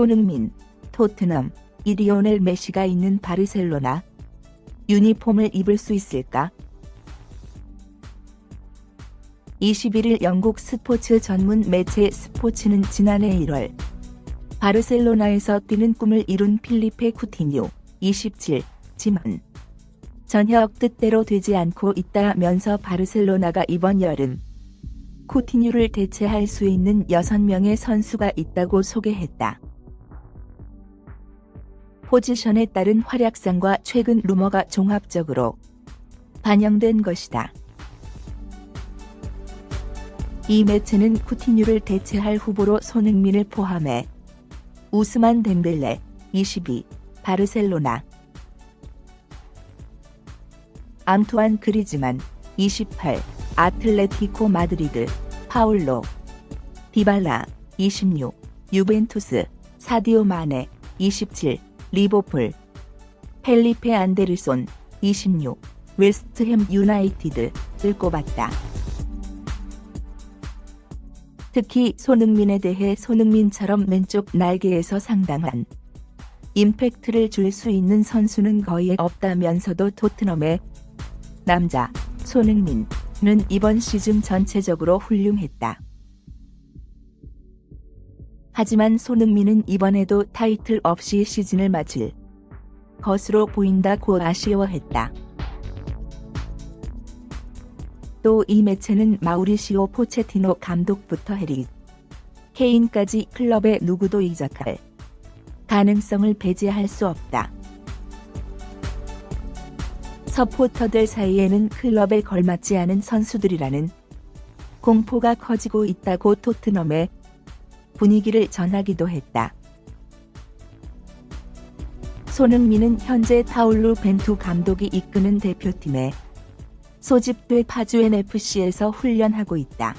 손흥민, 토트넘, 리오넬 메시가 있는 바르셀로나. 유니폼을 입을 수 있을까? 21일 영국 스포츠 전문 매체 스포츠는 지난해 1월 바르셀로나에서 뛰는 꿈을 이룬 필리페 쿠티뉴, 27지만 전혀 뜻대로 되지 않고 있다면서 바르셀로나가 이번 여름 쿠티뉴를 대체할 수 있는 6명의 선수가 있다고 소개했다. 포지션에 따른 활약상과 최근 루머가 종합적으로 반영된 것이다. 이 매체는 쿠티뉴를 대체할 후보로 손흥민을 포함해 우스만 덴벨레, 22, 바르셀로나, 앙투안 그리즈만, 28, 아틀레티코 마드리드, 파울로 디발라, 26, 유벤투스, 사디오 마네, 27, 리버풀, 펠리페 안데르손, 26, 웨스트햄 유나이티드를 꼽았다. 특히 손흥민에 대해 손흥민처럼 왼쪽 날개에서 상당한 임팩트를 줄 수 있는 선수는 거의 없다면서도 토트넘의 남자 손흥민은 이번 시즌 전체적으로 훌륭했다. 하지만 손흥민은 이번에도 타이틀 없이 시즌을 마칠 것으로 보인다고 아쉬워했다. 또 이 매체는 마우리시오 포체티노 감독부터 해리 케인까지 클럽의 누구도 이적할 가능성을 배제할 수 없다. 서포터들 사이에는 클럽에 걸맞지 않은 선수들이라는 공포가 커지고 있다고 토트넘의 분위기를 전하기도 했다. 손흥민은 현재 파울루 벤투 감독이 이끄는 대표팀에 소집돼 파주엔 FC에서 훈련하고 있다.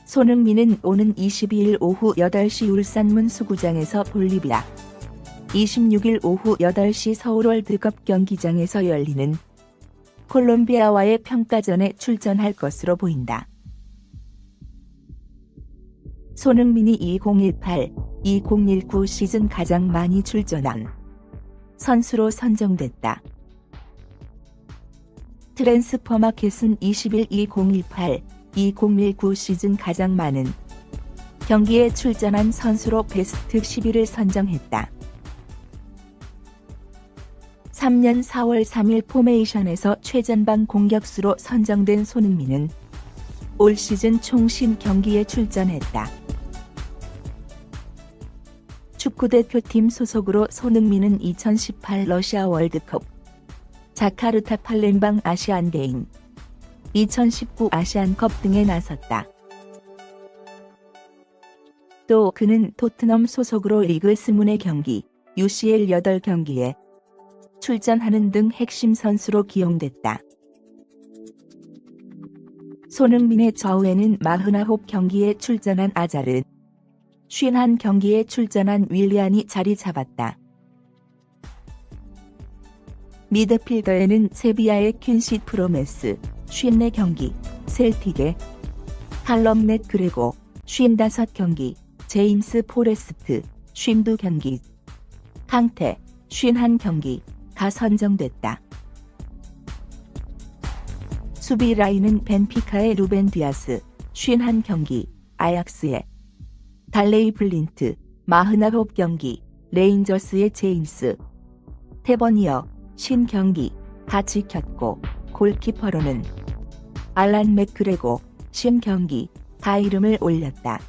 손흥민은 오는 22일 오후 8시 울산 문수구장에서 볼리비아, 26일 오후 8시 서울 월드컵 경기장에서 열리는 콜롬비아와의 평가전에 출전할 것으로 보인다. 손흥민이 2018-2019 시즌 가장 많이 출전한 선수로 선정됐다. 트랜스퍼마켓은 20일 2018-2019 시즌 가장 많은 경기에 출전한 선수로 베스트 10위를 선정했다. 3년 4월 3일 포메이션에서 최전방 공격수로 선정된 손흥민은 올 시즌 총 50경기에 출전했다. 축구대표팀 소속으로 손흥민은 2018 러시아 월드컵, 자카르타 팔렘방 아시안게임, 2019 아시안컵 등에 나섰다. 또 그는 토트넘 소속으로 리그 20경기, UCL 8경기에 출전하는 등 핵심 선수로 기용됐다. 손흥민의 좌우에는 49경기에 출전한 아자르, 51경기에 출전한 윌리안이 자리 잡았다. 미드필더에는 세비야의 퀸시 프로메스, 54경기, 셀틱의 칼럼 넷 그레고, 55경기, 제임스 포레스트, 52경기, 캉테, 51경기가 선정됐다. 수비 라인은 벤피카의 루벤 디아스, 51경기, 아약스의 달레이 블린트, 49경기, 레인저스의 제임스 테버니어, 50경기가 지켰고, 골키퍼로는 알란 맥그레고, 50경기가 이름을 올렸다.